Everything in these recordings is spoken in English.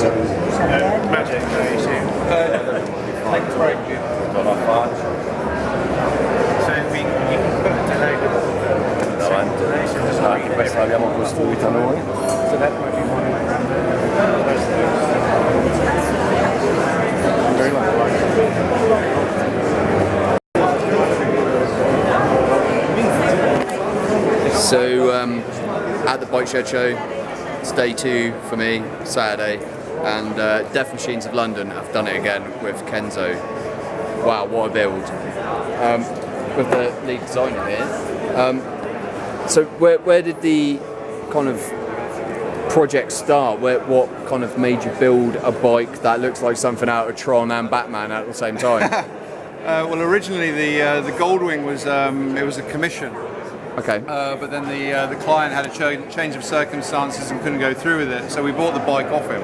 Magic, Thanks, very good. So you can put a delay davanti, questa l'abbiamo costruita noi. So that might be one very much. So at the Bike Shed show, it's day 2 for me, Saturday, and Deaf Machines of London have done it again with Kenzo. Wow, what a build. With the lead designer here. So where did the kind of project start? What kind of made you build a bike that looks like something out of Tron and Batman at the same time? Well, originally the Goldwing was it was a commission. Okay. But then the client had a change of circumstances and couldn't go through with it, so we bought the bike off him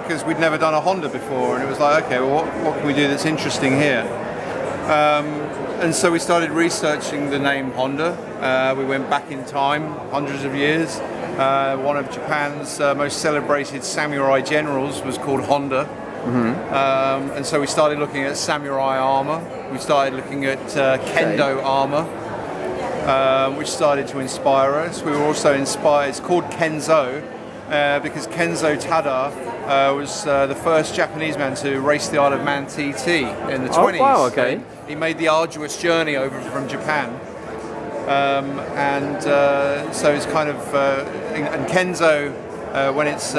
because we'd never done a Honda before, and it was like, okay, well, what can we do that's interesting here? And so we started researching the name Honda. We went back in time, hundreds of years. One of Japan's most celebrated samurai generals was called Honda. Mm-hmm. And so we started looking at samurai armor. We started looking at kendo armor, which started to inspire us. We were also inspired. It's called Kenzo because Kenzo Tada was the first Japanese man to race the Isle of Man TT in the 20s. Oh, wow, okay. He made the arduous journey over from Japan. So it's kind of and Kenzo when it's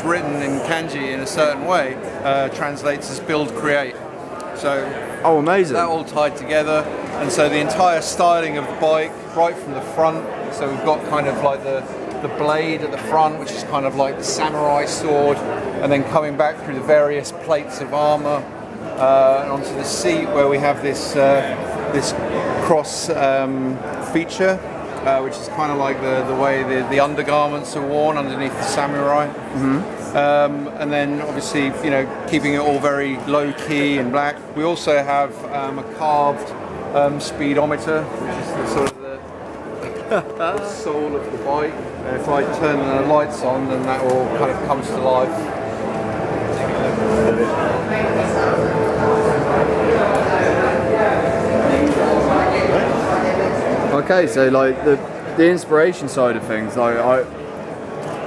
written in kanji in a certain way translates as build create. So oh, amazing. That all tied together, and so the entire styling of the bike right from the front, so we've got kind of like the blade at the front, which is kind of like the samurai sword, and then coming back through the various plates of armor and onto the seat where we have this this cross feature, which is kind of like the way the undergarments are worn underneath the samurai. Mm-hmm. And then obviously, you know, keeping it all very low key and black. We also have a carved speedometer, which is the sort of the soul of the bike. If I turn the lights on, then that all kind of comes to life. Okay, so like the inspiration side of things, like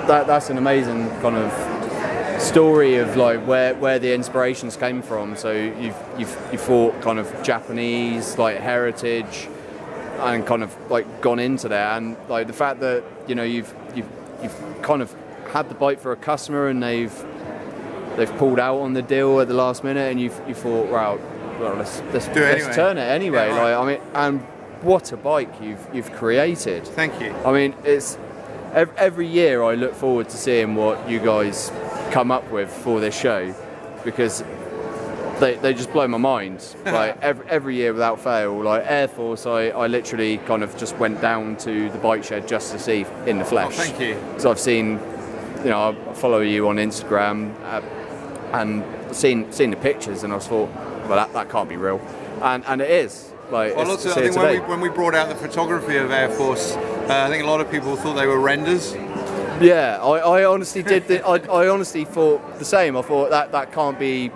that's an amazing kind of story of like where the inspirations came from. So you've thought kind of Japanese like heritage and kind of like gone into there, and like the fact that, you know, you've kind of had the bike for a customer and they've pulled out on the deal at the last minute, and you thought, wow, well, let's turn it anyway. Yeah, right. Like, I mean, and what a bike you've created. Thank you. I mean, it's every year I look forward to seeing what you guys come up with for this show, because they just blow my mind. Like every year without fail. Like Airforce, I literally kind of just went down to the bike shed just to see in the flesh. Oh, thank you. So I've seen, you know, I follow you on Instagram and seen the pictures, and I thought, well, that can't be real, and it is. Like, well, also, I think when we brought out the photography of Airforce, I think a lot of people thought they were renders. Yeah, I honestly did. I honestly thought the same. I thought that can't be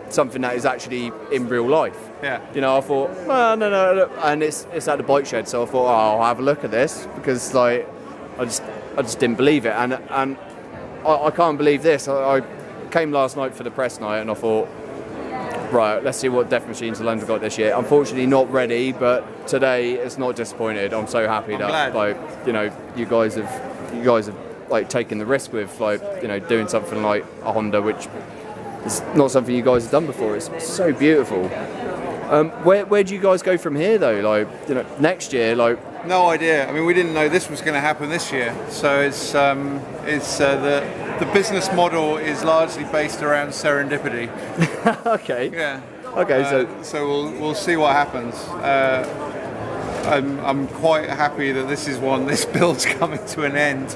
something that is actually in real life. Yeah. You know, I thought, well, no, and it's at the bike shed, so I thought, oh, I'll have a look at this, because like I just didn't believe it, and I can't believe this. I came last night for the press night, and I thought, right, let's see what Deaf Machines of London got this year. Unfortunately, not ready, but today it's not disappointed. I'm so happy that like, you know, you guys have like taken the risk with, like, you know, doing something like a Honda, which is not something you guys have done before. It's so beautiful. Where do you guys go from here though? Like, you know, next year, like. No idea. I mean, we didn't know this was going to happen this year. So it's the business model is largely based around serendipity. Okay. Yeah. Okay. So we'll see what happens. I'm quite happy that this build's coming to an end,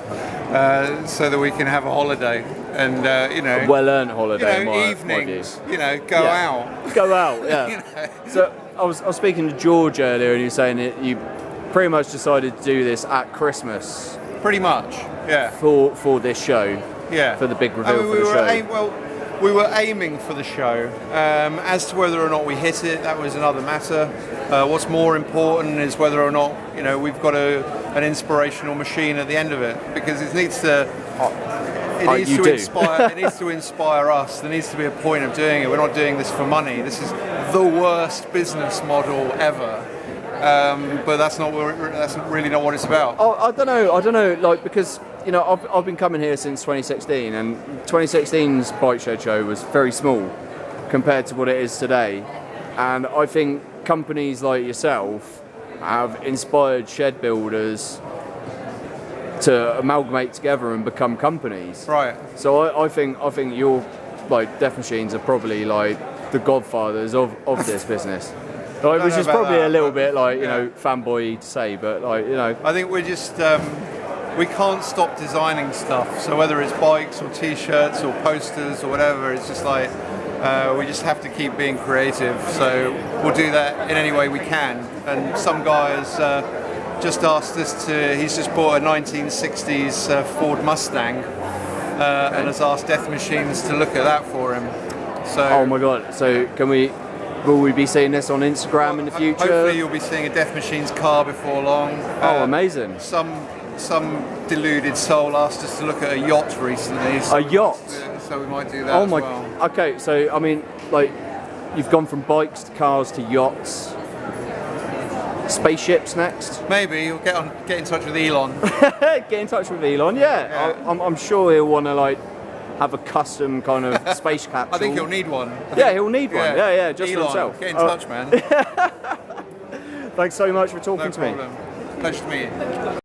so that we can have a holiday and you know, a well-earned holiday. You know, evenings. You know, go out. Go out. Yeah. You know? So I was speaking to George earlier, and you were saying that you pretty much decided to do this at Christmas. Pretty much. Yeah. For this show. Yeah. for the big I reveal mean, for the show. We were aiming for the show. As to whether or not we hit it, that was another matter. What's more important is whether or not we've got an inspirational machine at the end of it, because it needs to. It needs to inspire. It needs to inspire us. There needs to be a point of doing it. We're not doing this for money. This is the worst business model ever. But that's really not what it's about. Oh, I don't know. Like, because I've been coming here since 2016, and 2016's bike shed show was very small compared to what it is today. And I think companies like yourself have inspired shed builders to amalgamate together and become companies. Right. So I think your Death Machines are probably like the godfathers of this business. Which is probably a little bit fanboy to say, but I think we're just we can't stop designing stuff. So whether it's bikes or T-shirts or posters or whatever, it's just like we just have to keep being creative. So we'll do that in any way we can. And some guy has just asked us to. He's just bought a 1960s Ford Mustang and has asked Death Machines to look at that for him. So. Oh my God! So will we be seeing this on Instagram in the future? Hopefully you'll be seeing a Death Machines car before long. Oh, amazing. Some deluded soul asked us to look at a yacht recently. So a yacht? So we might do that as well. Okay, so I mean, you've gone from bikes to cars to yachts. Spaceships next? Maybe. You'll get in touch with Elon. Get in touch with Elon, yeah. I'm sure he'll want to have a custom kind of space capsule. I think he'll need one. He'll need one. Yeah, just Elon, for himself. Get in touch, man. Thanks so much for talking to me. Pleasure to meet you.